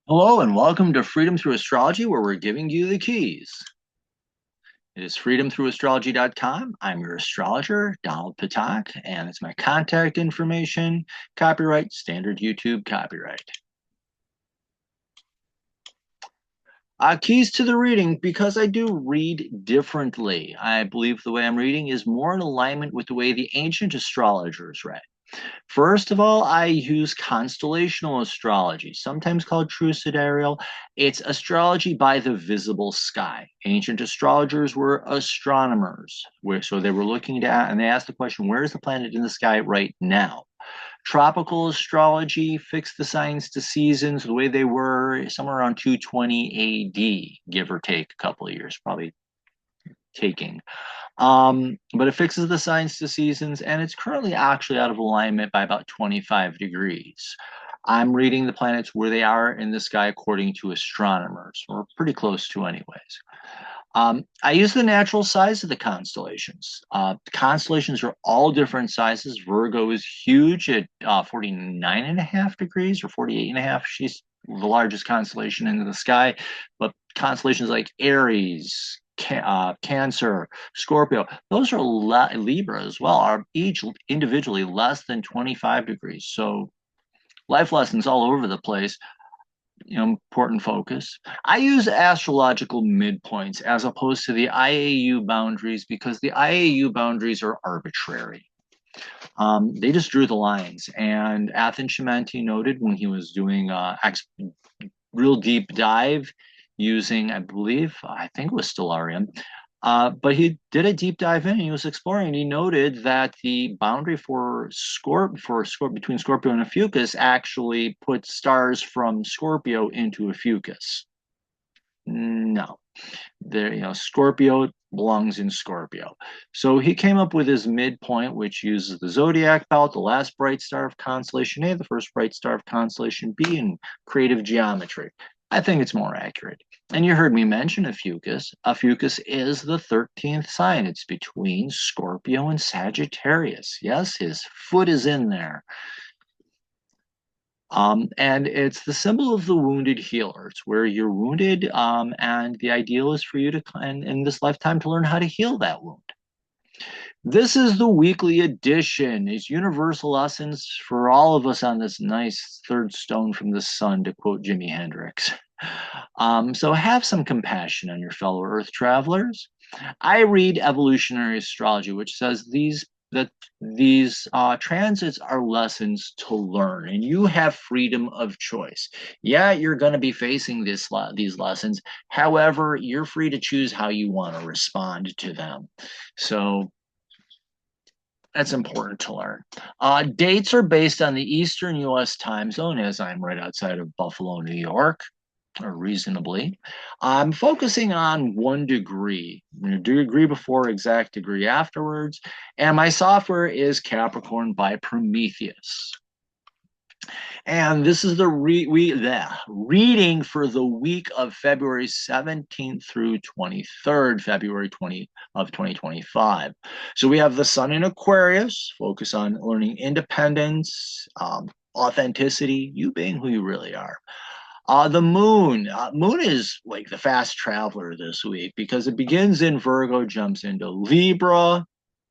Hello and welcome to Freedom Through Astrology, where we're giving you the keys. It is freedomthroughastrology.com. I'm your astrologer, Donald Patak, and it's my contact information, copyright, standard YouTube copyright. Keys to the reading, because I do read differently. I believe the way I'm reading is more in alignment with the way the ancient astrologers read. First of all, I use constellational astrology, sometimes called true sidereal. It's astrology by the visible sky. Ancient astrologers were astronomers, so they were looking at, and they asked the question, where is the planet in the sky right now? Tropical astrology fixed the signs to seasons the way they were somewhere around 220 AD, give or take a couple of years, probably taking. But it fixes the signs to seasons, and it's currently actually out of alignment by about 25 degrees. I'm reading the planets where they are in the sky according to astronomers. We're pretty close to, anyways. I use the natural size of the constellations. The constellations are all different sizes. Virgo is huge at 49 and a half degrees or 48 and a half. She's the largest constellation in the sky. But constellations like Aries, Cancer, Scorpio, those are Libra as well, are each individually less than 25 degrees. So life lessons all over the place, important focus. I use astrological midpoints as opposed to the IAU boundaries because the IAU boundaries are arbitrary. They just drew the lines. And Athan Shimenti noted when he was doing real deep dive using, I think it was Stellarium, but he did a deep dive in and he was exploring and he noted that the boundary for between Scorpio and Ophiuchus actually put stars from Scorpio into Ophiuchus. No. There, Scorpio belongs in Scorpio. So he came up with his midpoint, which uses the zodiac belt, the last bright star of constellation A, the first bright star of constellation B, and creative geometry. I think it's more accurate. And you heard me mention Ophiuchus. Ophiuchus is the 13th sign. It's between Scorpio and Sagittarius. Yes, his foot is in there. And it's the symbol of the wounded healer. It's where you're wounded, and the ideal is for you to, in this lifetime, to learn how to heal that wound. This is the weekly edition. It's universal lessons for all of us on this nice third stone from the sun, to quote Jimi Hendrix. So have some compassion on your fellow Earth travelers. I read evolutionary astrology, which says these transits are lessons to learn, and you have freedom of choice. Yeah, you're going to be facing these lessons. However, you're free to choose how you want to respond to them. So that's important to learn. Dates are based on the Eastern U.S. time zone, as I'm right outside of Buffalo, New York, or reasonably. I'm focusing on 1 degree, degree before, exact degree afterwards. And my software is Capricorn by Prometheus. And this is the reading for the week of February 17th through 23rd, February 20 of 2025. So we have the sun in Aquarius, focus on learning independence, authenticity, you being who you really are. The moon. Moon is like the fast traveler this week because it begins in Virgo, jumps into Libra,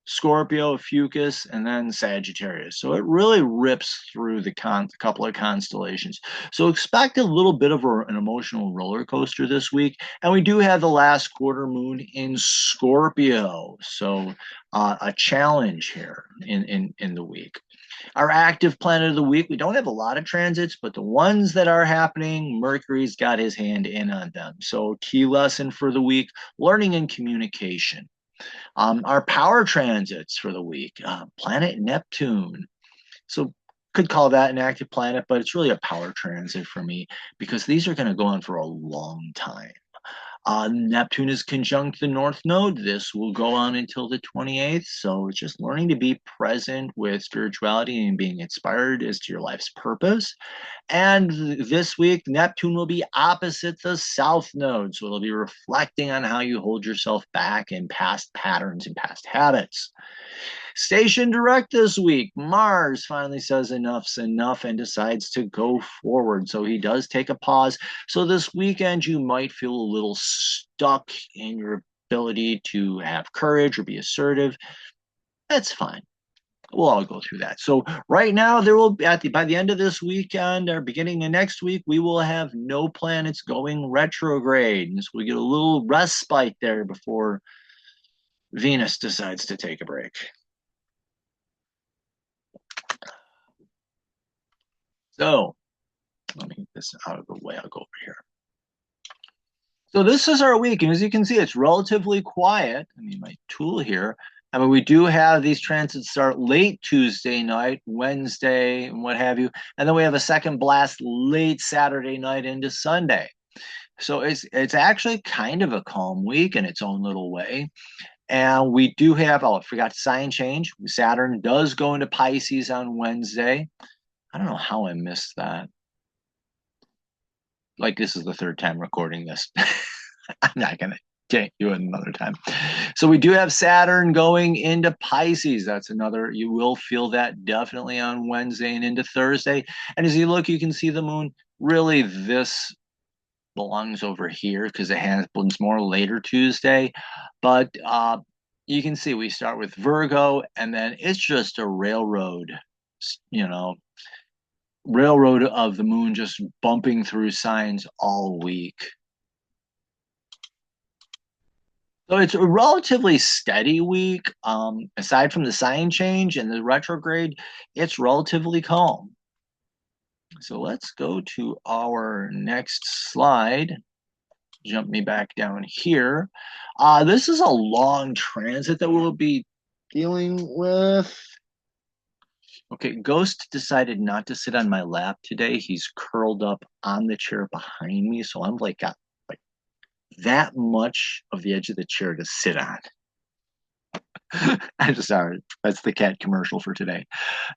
Scorpio, Ophiuchus, and then Sagittarius. So it really rips through the couple of constellations. So expect a little bit of an emotional roller coaster this week. And we do have the last quarter moon in Scorpio. So a challenge here in the week. Our active planet of the week, we don't have a lot of transits, but the ones that are happening, Mercury's got his hand in on them. So key lesson for the week, learning and communication. Our power transits for the week, planet Neptune. So could call that an active planet, but it's really a power transit for me because these are going to go on for a long time. Neptune is conjunct the North Node. This will go on until the 28th. So it's just learning to be present with spirituality and being inspired as to your life's purpose. And this week, Neptune will be opposite the South Node. So it'll be reflecting on how you hold yourself back in past patterns and past habits. Station direct this week. Mars finally says enough's enough and decides to go forward. So he does take a pause. So this weekend, you might feel a little stuck in your ability to have courage or be assertive. That's fine. We'll all go through that. So right now, there will be by the end of this weekend or beginning of next week, we will have no planets going retrograde. And so we get a little respite there before Venus decides to take a break. So let me get this out of the way. I'll go over here. So this is our week, and as you can see, it's relatively quiet. I mean, my tool here. I mean, we do have these transits start late Tuesday night, Wednesday, and what have you, and then we have a second blast late Saturday night into Sunday. So it's actually kind of a calm week in its own little way. And we do have, oh, I forgot sign change. Saturn does go into Pisces on Wednesday. I don't know how I missed that. Like, this is the third time recording this. I'm not going to do it another time. So we do have Saturn going into Pisces. That's another, you will feel that definitely on Wednesday and into Thursday. And as you look, you can see the moon. Really, this belongs over here because it happens more later Tuesday. But you can see we start with Virgo, and then it's just a railroad, railroad of the moon just bumping through signs all week. So it's a relatively steady week. Aside from the sign change and the retrograde, it's relatively calm. So let's go to our next slide. Jump me back down here. This is a long transit that we'll be dealing with. Okay, Ghost decided not to sit on my lap today. He's curled up on the chair behind me, so I'm like got like that much of the edge of the chair to sit on. I'm just sorry. That's the cat commercial for today.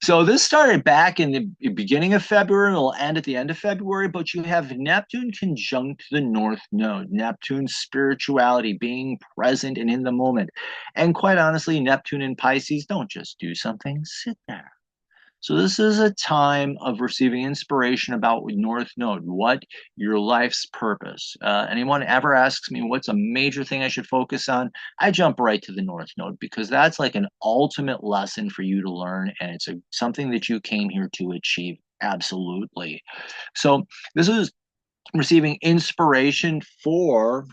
So this started back in the beginning of February and will end at the end of February, but you have Neptune conjunct the North Node. Neptune's spirituality, being present and in the moment. And quite honestly, Neptune and Pisces don't just do something, sit there. So this is a time of receiving inspiration about North Node, what your life's purpose. Anyone ever asks me what's a major thing I should focus on, I jump right to the North Node because that's like an ultimate lesson for you to learn, and it's something that you came here to achieve. Absolutely. So this is receiving inspiration for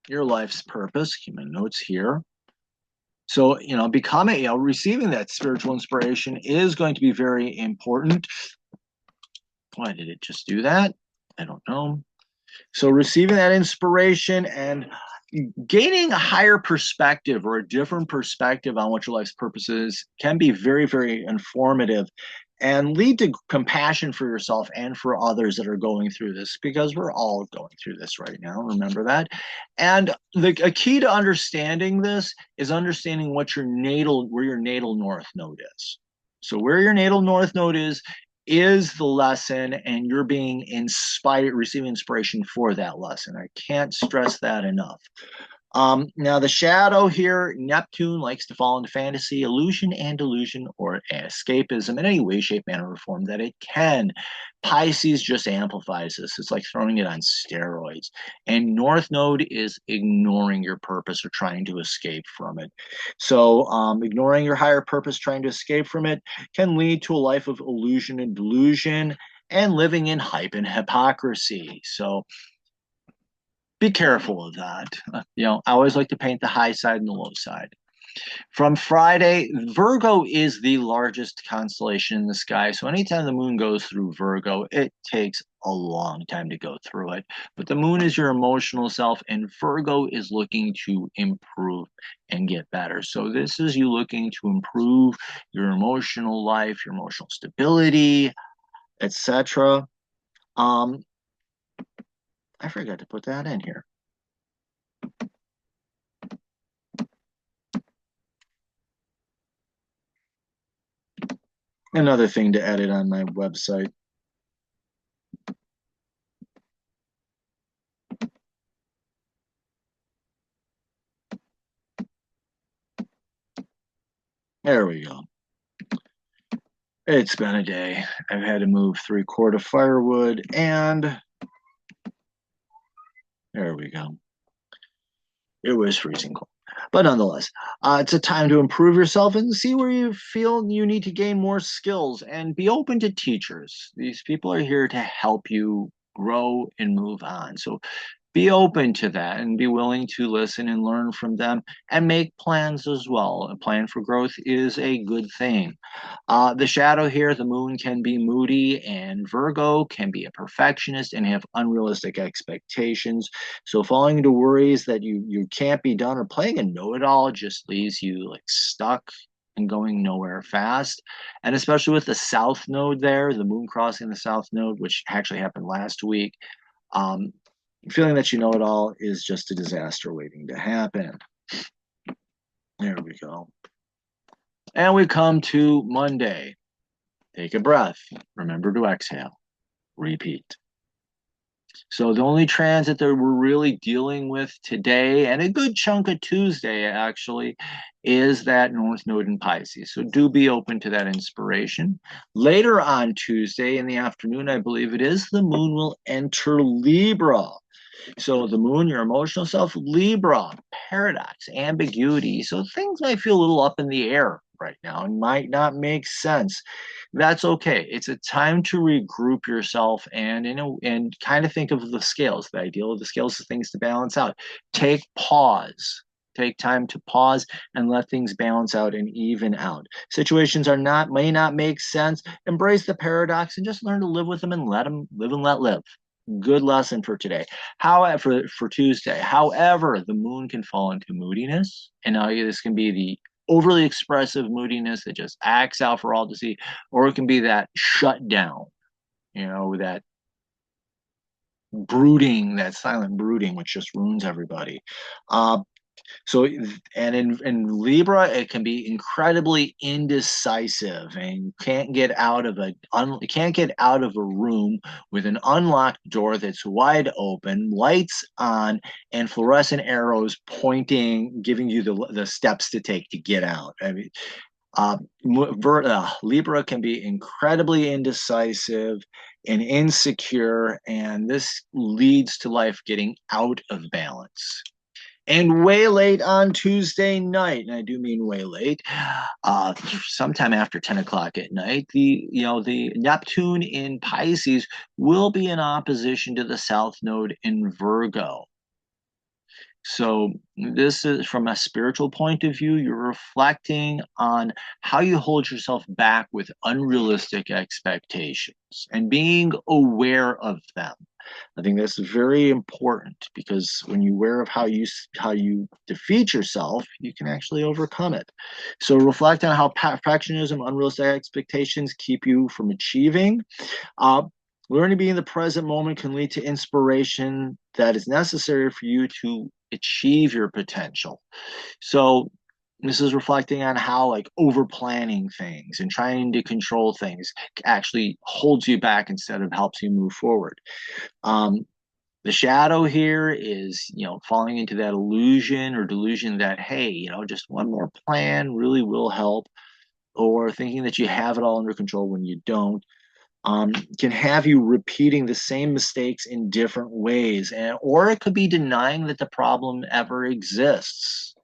your life's purpose. Keep my notes here. So, becoming, receiving that spiritual inspiration is going to be very important. Why did it just do that? I don't know. So, receiving that inspiration and gaining a higher perspective or a different perspective on what your life's purpose is can be very, very informative and lead to compassion for yourself and for others that are going through this, because we're all going through this right now. Remember that. And a key to understanding this is understanding where your natal north node is. So where your natal north node is the lesson, and you're being inspired, receiving inspiration for that lesson. I can't stress that enough. Now the shadow here, Neptune likes to fall into fantasy, illusion and delusion, or escapism in any way, shape, manner, or form that it can. Pisces just amplifies this. It's like throwing it on steroids. And North Node is ignoring your purpose or trying to escape from it. So ignoring your higher purpose, trying to escape from it, can lead to a life of illusion and delusion and living in hype and hypocrisy. So be careful of that. I always like to paint the high side and the low side. From Friday, Virgo is the largest constellation in the sky. So anytime the moon goes through Virgo, it takes a long time to go through it. But the moon is your emotional self, and Virgo is looking to improve and get better. So this is you looking to improve your emotional life, your emotional stability, etc. I forgot to put that in here. Another thing to edit on my website. There we go. It's been a day. I've had to move 3/4 firewood, and there we go. It was freezing cold. But nonetheless, it's a time to improve yourself and see where you feel you need to gain more skills and be open to teachers. These people are here to help you grow and move on. So be open to that and be willing to listen and learn from them and make plans as well. A plan for growth is a good thing. The shadow here, the moon can be moody, and Virgo can be a perfectionist and have unrealistic expectations. So falling into worries that you can't be done or playing a know-it-all just leaves you like stuck and going nowhere fast. And especially with the south node there, the moon crossing the south node, which actually happened last week, um, feeling that you know it all is just a disaster waiting to happen. There we go. And we come to Monday. Take a breath. Remember to exhale. Repeat. So the only transit that we're really dealing with today, and a good chunk of Tuesday actually, is that North Node in Pisces. So do be open to that inspiration. Later on Tuesday in the afternoon, I believe it is, the moon will enter Libra. So the moon, your emotional self, Libra, paradox, ambiguity. So things might feel a little up in the air right now and might not make sense. That's okay. It's a time to regroup yourself and and kind of think of the scales. The ideal of the scales is things to balance out. Take pause. Take time to pause and let things balance out and even out. Situations may not make sense. Embrace the paradox and just learn to live with them and let them live and let live. Good lesson for today. However, for Tuesday, however, the moon can fall into moodiness, and now this can be the overly expressive moodiness that just acts out for all to see, or it can be that shutdown, that brooding, that silent brooding, which just ruins everybody. Uh, so, and in Libra, it can be incredibly indecisive and can't get out of a room with an unlocked door that's wide open, lights on, and fluorescent arrows pointing, giving you the steps to take to get out. I mean, Libra can be incredibly indecisive and insecure, and this leads to life getting out of balance. And way late on Tuesday night, and I do mean way late, sometime after 10 o'clock at night, the Neptune in Pisces will be in opposition to the South Node in Virgo. So this is from a spiritual point of view, you're reflecting on how you hold yourself back with unrealistic expectations and being aware of them. I think that's very important because when you're aware of how you defeat yourself, you can actually overcome it. So reflect on how perfectionism, unrealistic expectations keep you from achieving. Uh, Learning to be in the present moment can lead to inspiration that is necessary for you to achieve your potential. So this is reflecting on how like over planning things and trying to control things actually holds you back instead of helps you move forward. Um, the shadow here is, falling into that illusion or delusion that, hey, just one more plan really will help, or thinking that you have it all under control when you don't. Can have you repeating the same mistakes in different ways, or it could be denying that the problem ever exists.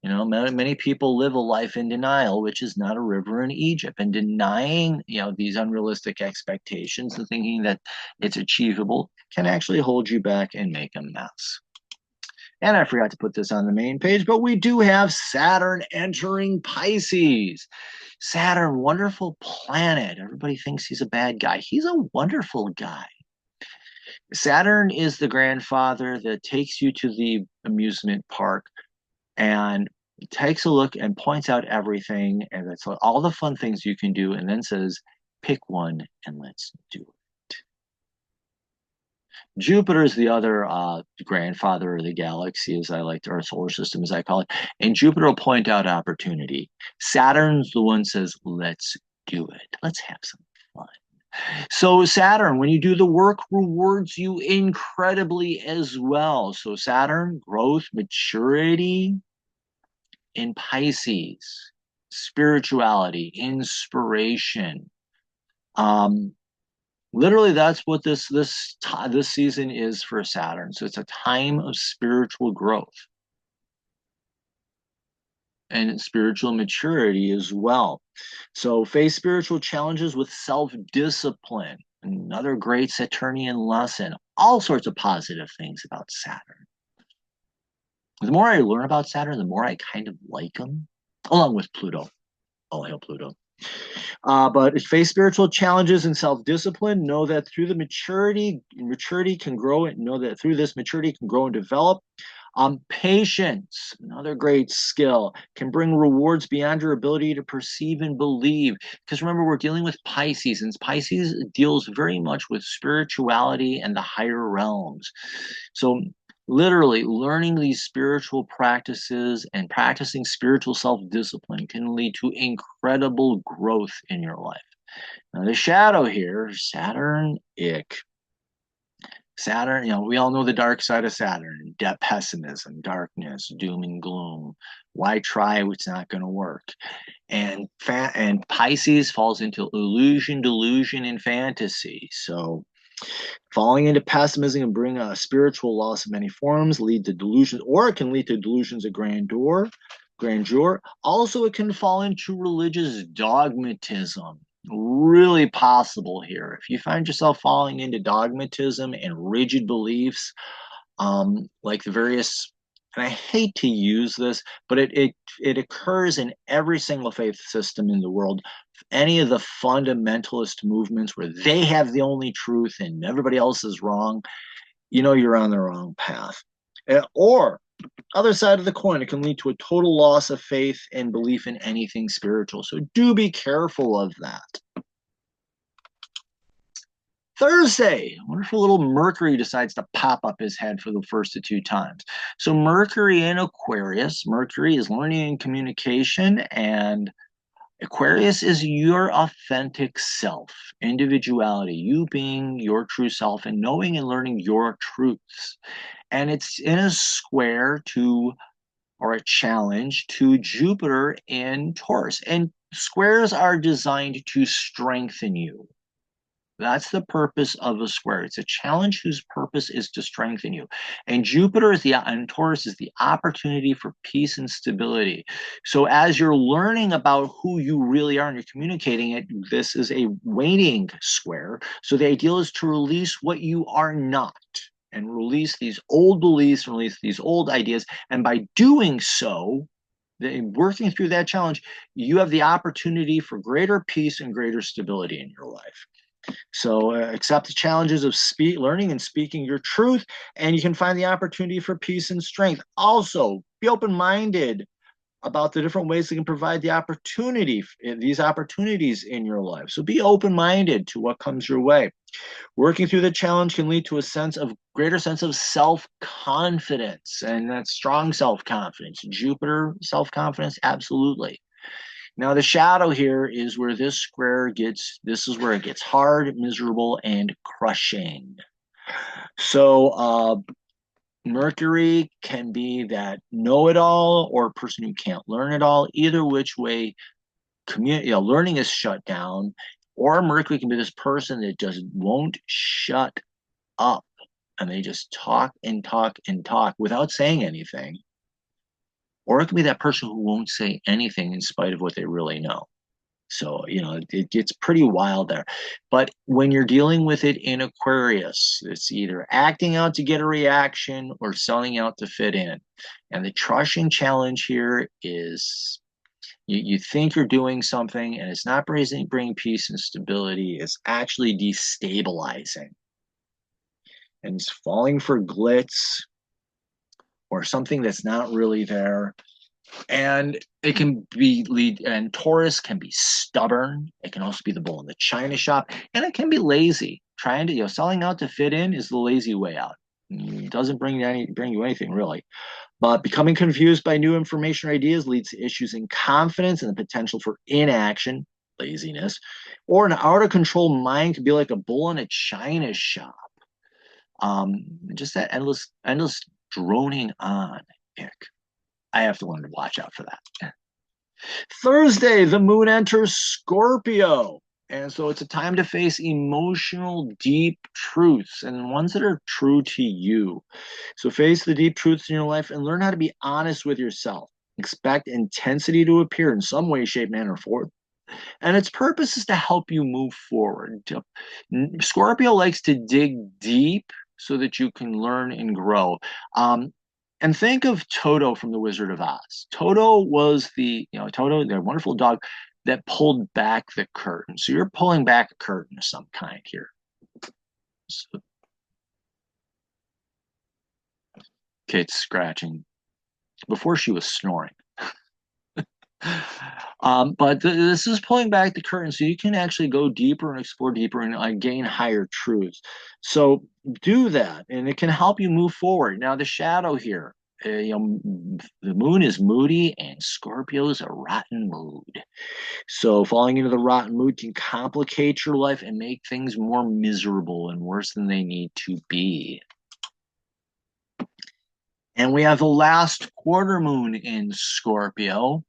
Many people live a life in denial, which is not a river in Egypt, and denying, these unrealistic expectations and thinking that it's achievable can actually hold you back and make a mess. And I forgot to put this on the main page, but we do have Saturn entering Pisces. Saturn, wonderful planet. Everybody thinks he's a bad guy. He's a wonderful guy. Saturn is the grandfather that takes you to the amusement park and takes a look and points out everything, and that's all the fun things you can do, and then says, pick one and let's do it. Jupiter is the other grandfather of the galaxy, as I like to, or solar system, as I call it. And Jupiter will point out opportunity. Saturn's the one says, let's do it. Let's have some fun. So Saturn, when you do the work, rewards you incredibly as well. So Saturn, growth, maturity in Pisces. spirituality, inspiration. Literally, that's what this season is for Saturn. So it's a time of spiritual growth and spiritual maturity as well. So face spiritual challenges with self-discipline. Another great Saturnian lesson. All sorts of positive things about Saturn. The more I learn about Saturn, the more I kind of like him, along with Pluto. All hail Pluto. But face spiritual challenges and self-discipline. Know that through the maturity can grow, and know that through this maturity can grow and develop. Patience, another great skill, can bring rewards beyond your ability to perceive and believe. Because remember, we're dealing with Pisces, and Pisces deals very much with spirituality and the higher realms. So literally learning these spiritual practices and practicing spiritual self-discipline can lead to incredible growth in your life. Now, the shadow here, Saturn, ick. Saturn, we all know the dark side of Saturn, pessimism, darkness, doom and gloom. Why try what's not going to work? And Pisces falls into illusion, delusion, and fantasy. So falling into pessimism can bring a spiritual loss of many forms, lead to delusions, or it can lead to delusions of grandeur. Also, it can fall into religious dogmatism. Really possible here. If you find yourself falling into dogmatism and rigid beliefs, like the various, and I hate to use this, but it occurs in every single faith system in the world. Any of the fundamentalist movements where they have the only truth and everybody else is wrong, you're on the wrong path. Or other side of the coin, it can lead to a total loss of faith and belief in anything spiritual. So do be careful of that. Thursday, I wonder if a little Mercury decides to pop up his head for the first of two times. So Mercury in Aquarius, Mercury is learning and communication, and Aquarius is your authentic self, individuality, you being your true self and knowing and learning your truths. And it's in a square to, or a challenge to Jupiter in Taurus. And squares are designed to strengthen you. That's the purpose of a square. It's a challenge whose purpose is to strengthen you. And Jupiter and Taurus is the opportunity for peace and stability. So as you're learning about who you really are and you're communicating it, this is a waning square. So the ideal is to release what you are not and release these old beliefs, release these old ideas. And by doing so, working through that challenge, you have the opportunity for greater peace and greater stability in your life. So accept the challenges of learning and speaking your truth, and you can find the opportunity for peace and strength. Also, be open-minded about the different ways that can provide these opportunities in your life. So be open-minded to what comes your way. Working through the challenge can lead to a greater sense of self-confidence, and that's strong self-confidence. Jupiter self-confidence, absolutely. Now, the shadow here is where this is where it gets hard, miserable, and crushing. So Mercury can be that know-it-all or person who can't learn it all. Either which way, learning is shut down, or Mercury can be this person that just won't shut up, and they just talk and talk and talk without saying anything. Or it can be that person who won't say anything in spite of what they really know. So, it gets pretty wild there. But when you're dealing with it in Aquarius, it's either acting out to get a reaction or selling out to fit in. And the crushing challenge here is you think you're doing something and it's not bringing peace and stability. It's actually destabilizing. And it's falling for glitz or something that's not really there. And it can and Taurus can be stubborn. It can also be the bull in the china shop, and it can be lazy. Trying to, selling out to fit in is the lazy way out. It doesn't bring you anything really. But becoming confused by new information or ideas leads to issues in confidence and the potential for inaction, laziness, or an out of control mind could be like a bull in a china shop. Just that endless droning on. Ick. I have to learn to watch out for that. Thursday, the moon enters Scorpio. And so it's a time to face emotional, deep truths and ones that are true to you. So face the deep truths in your life and learn how to be honest with yourself. Expect intensity to appear in some way, shape, manner, or form. And its purpose is to help you move forward. Scorpio likes to dig deep so that you can learn and grow. And think of Toto from The Wizard of Oz. Toto was Toto, the wonderful dog that pulled back the curtain. So you're pulling back a curtain of some kind here. So, Kate's scratching before she was snoring. But this is pulling back the curtain so you can actually go deeper and explore deeper and gain higher truths. So do that, and it can help you move forward. Now, the shadow here, the moon is moody, and Scorpio's a rotten mood. So falling into the rotten mood can complicate your life and make things more miserable and worse than they need to be. And we have the last quarter moon in Scorpio.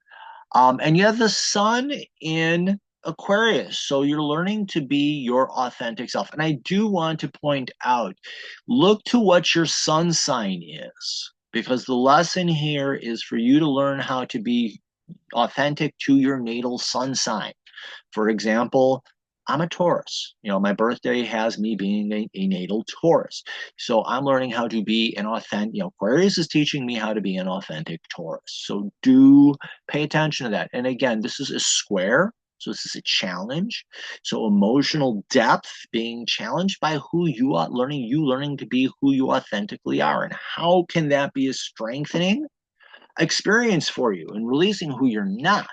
And you have the sun in Aquarius. So you're learning to be your authentic self. And I do want to point out, look to what your sun sign is, because the lesson here is for you to learn how to be authentic to your natal sun sign. For example, I'm a Taurus. My birthday has me being a natal Taurus. So I'm learning how to be an authentic, Aquarius is teaching me how to be an authentic Taurus. So do pay attention to that. And again, this is a square. So this is a challenge. So emotional depth, being challenged by who you are, learning to be who you authentically are. And how can that be a strengthening experience for you and releasing who you're not?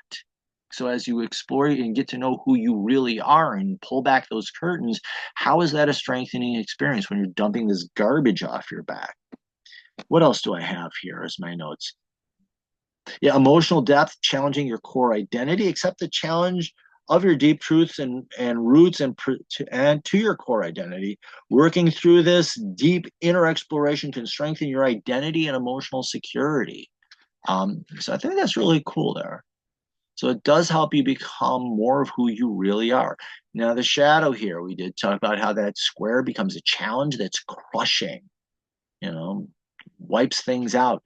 So as you explore and get to know who you really are and pull back those curtains, how is that a strengthening experience when you're dumping this garbage off your back? What else do I have here as my notes? Yeah, emotional depth, challenging your core identity, accept the challenge of your deep truths and roots and to your core identity. Working through this deep inner exploration can strengthen your identity and emotional security. So I think that's really cool there. So it does help you become more of who you really are. Now, the shadow here, we did talk about how that square becomes a challenge that's crushing, wipes things out.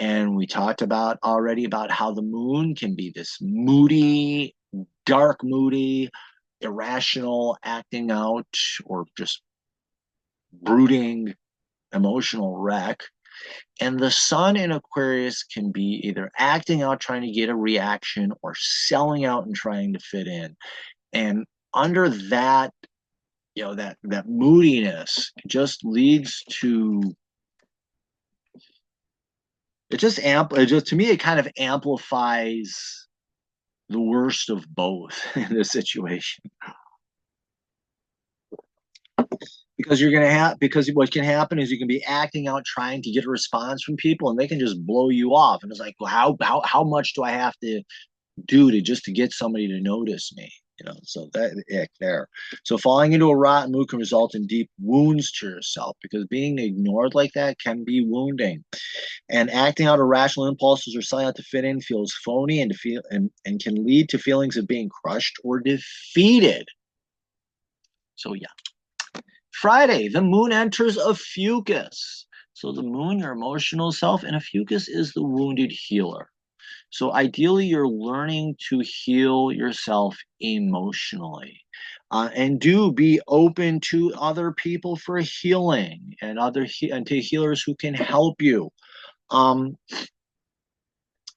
And we talked about already about how the moon can be this moody, dark, moody, irrational, acting out, or just brooding, emotional wreck. And the sun in Aquarius can be either acting out, trying to get a reaction, or selling out and trying to fit in. And under that, that moodiness just leads to to me, it kind of amplifies the worst of both in this situation. Because what can happen is you can be acting out trying to get a response from people, and they can just blow you off, and it's like, well, how much do I have to do to get somebody to notice me? So that ick there. So falling into a rotten mood can result in deep wounds to yourself, because being ignored like that can be wounding. And acting out irrational impulses or selling out to fit in feels phony and can lead to feelings of being crushed or defeated. So yeah. Friday, the moon enters Ophiuchus. So the moon, your emotional self, and Ophiuchus is the wounded healer. So ideally, you're learning to heal yourself emotionally. And do be open to other people for healing and to healers who can help you.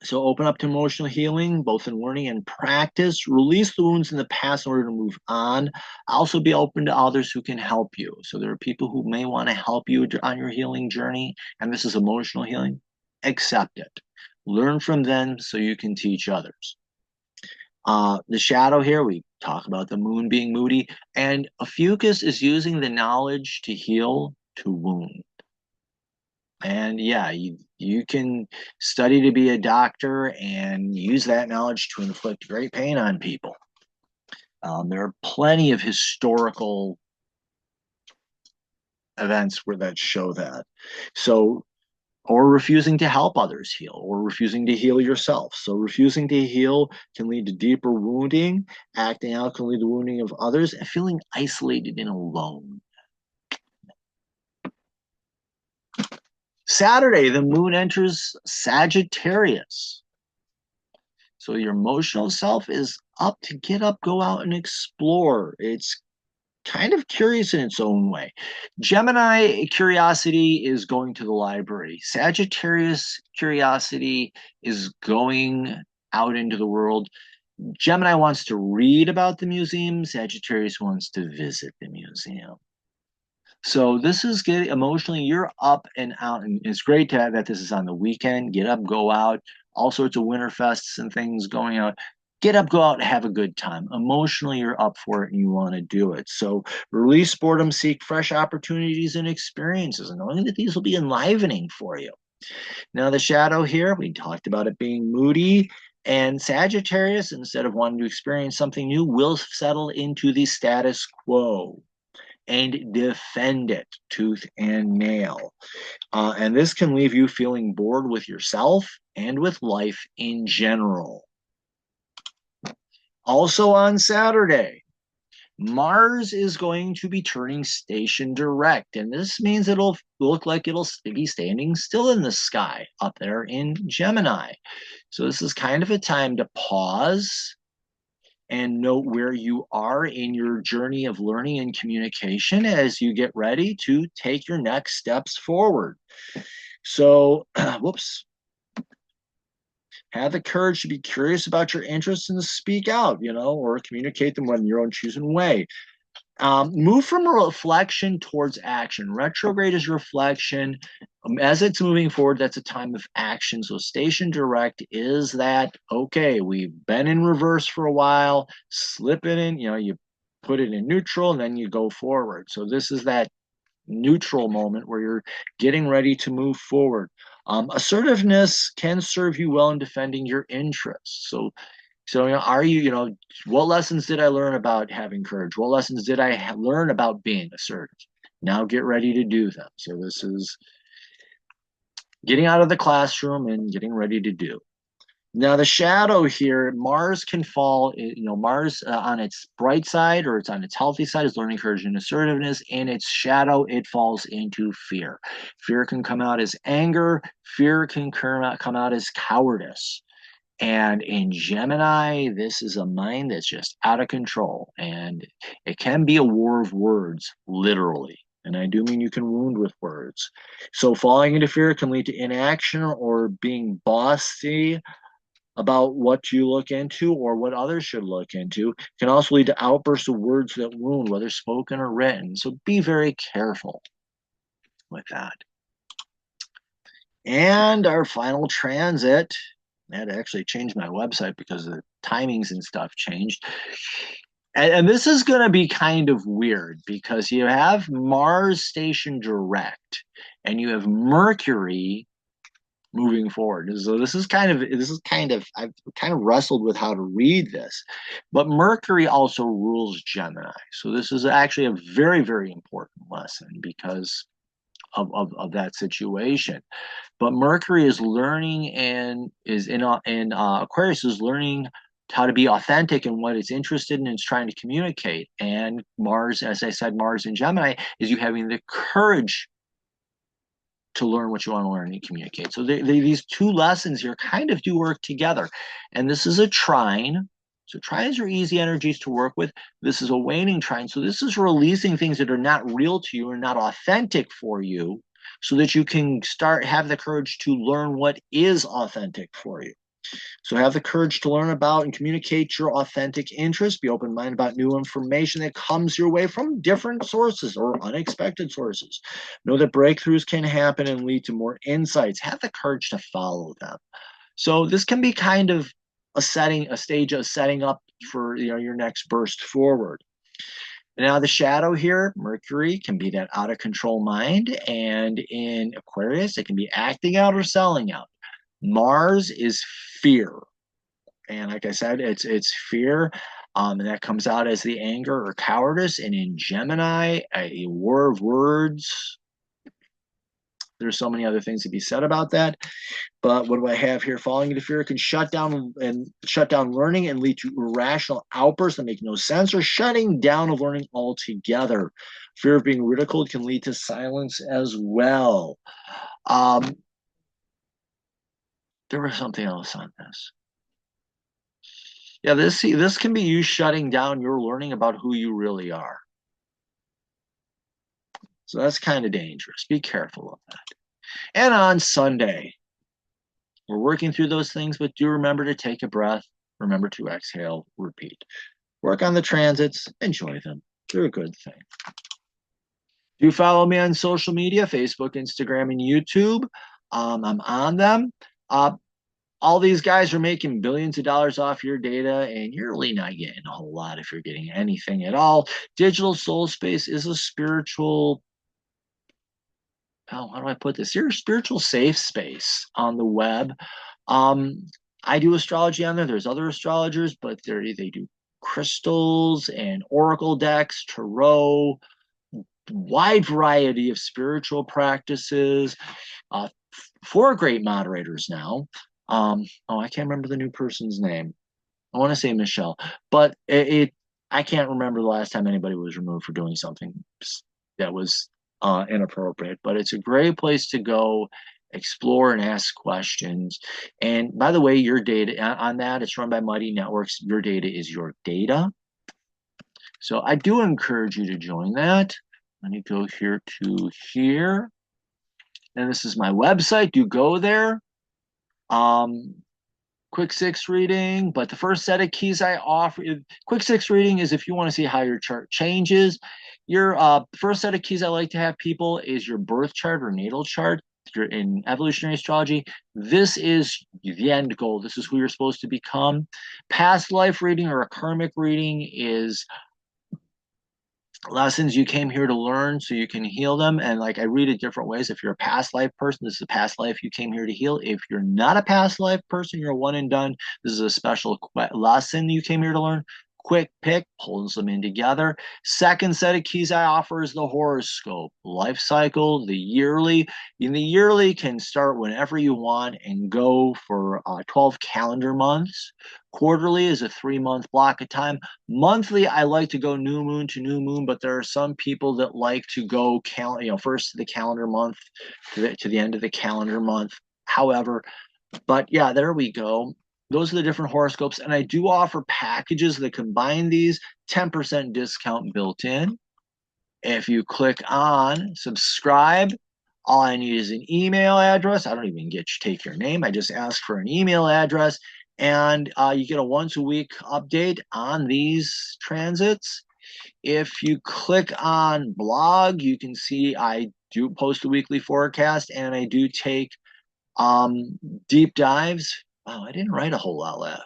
So open up to emotional healing, both in learning and practice. Release the wounds in the past in order to move on. Also be open to others who can help you. So there are people who may want to help you on your healing journey, and this is emotional healing. Accept it. Learn from them so you can teach others. The shadow here, we talk about the moon being moody, and Ophiuchus is using the knowledge to heal, to wound. And yeah, you can study to be a doctor and use that knowledge to inflict great pain on people. There are plenty of historical events that show that. So or refusing to help others heal, or refusing to heal yourself. So refusing to heal can lead to deeper wounding. Acting out can lead to wounding of others, and feeling isolated and alone. Saturday, the moon enters Sagittarius. So your emotional self is up to get up, go out and explore. It's kind of curious in its own way. Gemini curiosity is going to the library. Sagittarius curiosity is going out into the world. Gemini wants to read about the museum. Sagittarius wants to visit the museum. So this is getting emotionally, you're up and out, and it's great to have that this is on the weekend. Get up, go out, all sorts of winter fests and things going out. Get up, go out, have a good time. Emotionally, you're up for it and you want to do it. So release boredom, seek fresh opportunities and experiences, and knowing that these will be enlivening for you. Now, the shadow here, we talked about it being moody. And Sagittarius, instead of wanting to experience something new, will settle into the status quo and defend it tooth and nail. And this can leave you feeling bored with yourself and with life in general. Also on Saturday, Mars is going to be turning station direct, and this means it'll look like it'll be standing still in the sky up there in Gemini. So this is kind of a time to pause and note where you are in your journey of learning and communication as you get ready to take your next steps forward. So, whoops. Have the courage to be curious about your interests and to speak out, or communicate them in your own choosing way. Move from reflection towards action. Retrograde is reflection. As it's moving forward, that's a time of action. So station direct is that, okay, we've been in reverse for a while, slip it in, you put it in neutral and then you go forward. So this is that neutral moment where you're getting ready to move forward. Assertiveness can serve you well in defending your interests. So, are you, what lessons did I learn about having courage? What lessons did I learn about being assertive? Now get ready to do them. So this is getting out of the classroom and getting ready to do. Now the shadow here, Mars can fall, Mars on its bright side or it's on its healthy side is learning courage and assertiveness. And its shadow, it falls into fear. Fear can come out as anger. Fear can come out as cowardice. And in Gemini, this is a mind that's just out of control. And it can be a war of words, literally. And I do mean you can wound with words. So falling into fear can lead to inaction or being bossy about what you look into or what others should look into. It can also lead to outbursts of words that wound, whether spoken or written. So be very careful with that. And our final transit, I had to actually change my website because the timings and stuff changed. And this is going to be kind of weird because you have Mars station direct and you have Mercury moving forward. So I've kind of wrestled with how to read this, but Mercury also rules Gemini. So this is actually a very, very important lesson because of that situation. But Mercury is learning and is in Aquarius is learning how to be authentic in what it's interested in and it's trying to communicate. And Mars, as I said, Mars in Gemini is you having the courage to learn what you want to learn and communicate. So these two lessons here kind of do work together. And this is a trine. So trines are easy energies to work with. This is a waning trine. So this is releasing things that are not real to you and not authentic for you so that you can have the courage to learn what is authentic for you. So have the courage to learn about and communicate your authentic interests. Be open-minded about new information that comes your way from different sources or unexpected sources. Know that breakthroughs can happen and lead to more insights. Have the courage to follow them. So this can be kind of a stage of setting up for your next burst forward. Now the shadow here, Mercury, can be that out of control mind, and in Aquarius, it can be acting out or selling out. Mars is fear, and like I said, it's fear, and that comes out as the anger or cowardice. And in Gemini, a war of words, there's so many other things to be said about that. But what do I have here? Falling into fear can shut down learning and lead to irrational outbursts that make no sense, or shutting down of learning altogether. Fear of being ridiculed can lead to silence as well. There was something else on this. Yeah, this can be you shutting down your learning about who you really are. So that's kind of dangerous. Be careful of that. And on Sunday, we're working through those things, but do remember to take a breath. Remember to exhale, repeat. Work on the transits, enjoy them. They're a good thing. Do follow me on social media, Facebook, Instagram, and YouTube. I'm on them. All these guys are making billions of dollars off your data, and you're really not getting a whole lot if you're getting anything at all. Digital soul space is a spiritual, how do I put this? You're a spiritual safe space on the web. I do astrology on there. There's other astrologers, but they do crystals and oracle decks, tarot, wide variety of spiritual practices. 4 great moderators now. I can't remember the new person's name. I want to say Michelle, but I can't remember the last time anybody was removed for doing something that was inappropriate. But it's a great place to go explore and ask questions. And by the way, your data on that, it's run by Mighty Networks. Your data is your data. So I do encourage you to join that. Let me go here to here. And this is my website. Do go there. Quick 6 reading, but the first set of keys I offer, quick 6 reading is if you want to see how your chart changes. Your first set of keys I like to have people is your birth chart or natal chart. If you're in evolutionary astrology, this is the end goal. This is who you're supposed to become. Past life reading or a karmic reading is lessons you came here to learn so you can heal them. And like I read it different ways. If you're a past life person, this is a past life you came here to heal. If you're not a past life person, you're a one and done, this is a special lesson you came here to learn. Quick pick, pulls them in together. Second set of keys I offer is the horoscope, life cycle, the yearly. And the yearly can start whenever you want and go for 12 calendar months. Quarterly is a 3-month block of time. Monthly, I like to go new moon to new moon, but there are some people that like to go first to the calendar month to the end of the calendar month. However, but yeah, there we go. Those are the different horoscopes, and I do offer packages that combine these, 10% discount built in. If you click on subscribe, all I need is an email address. I don't even take your name. I just ask for an email address, and you get a once-a-week update on these transits. If you click on blog, you can see I do post a weekly forecast, and I do take deep dives. Wow, I didn't write a whole lot last.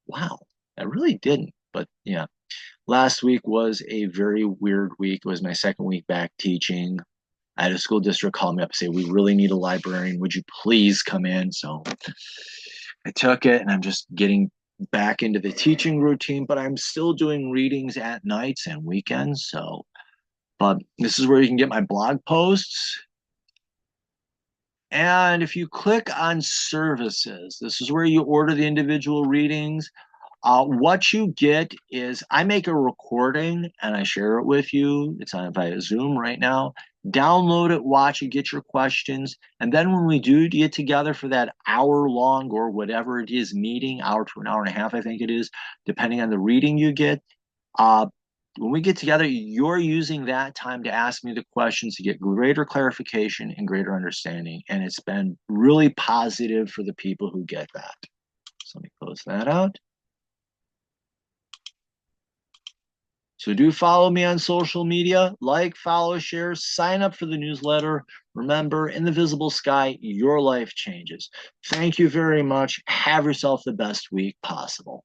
Wow, I really didn't. But yeah, last week was a very weird week. It was my second week back teaching. I had a school district call me up and say, we really need a librarian. Would you please come in? So I took it, and I'm just getting back into the teaching routine, but I'm still doing readings at nights and weekends. So, but this is where you can get my blog posts. And if you click on services, this is where you order the individual readings. What you get is I make a recording and I share it with you. It's on via Zoom right now. Download it, watch it, get your questions. And then when we do get together for that hour-long or whatever it is meeting, hour to an hour and a half, I think it is, depending on the reading you get, when we get together, you're using that time to ask me the questions to get greater clarification and greater understanding. And it's been really positive for the people who get that. So let me close that out. So do follow me on social media, like, follow, share, sign up for the newsletter. Remember, in the visible sky, your life changes. Thank you very much. Have yourself the best week possible.